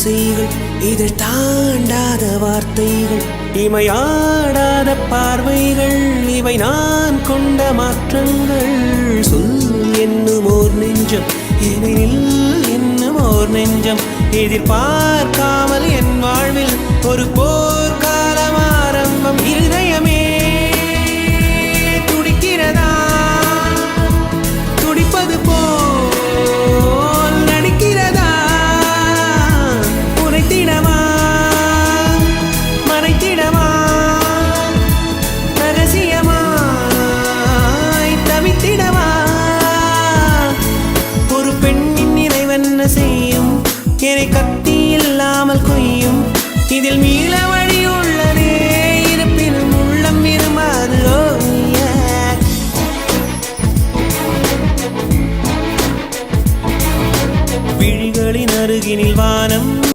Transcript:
இதில் தாண்டாத வார்த்தைகள், இமையாடாத பார்வைகள், இவை நான் கொண்ட மாற்றங்கள். சொல் என்னும் ஓர் நெஞ்சம், எதிரில் என்னும் ஓர் நெஞ்சம், எதிர்பார்க்காமல் என் வாழ்வில் ஒரு போர்க்காலம் ஆரம்பம். இருதயமே துடிக்கிறதா, துடிப்பது போல் நடிக்கிறதா, உரைத்திடவா மறைத்திடவா, ரகசியமாய் தவித்திடவா. ஒரு பெண்ணின் நிறைவென்ன செய்யும், என்னை கத்தி இல்லாமல் கொய்யும். இதில் மீள வழி உள்ளதே, இருப்பினும் உள்ளம் விரும்பாது. விழிகளின் அருகினில் வானம்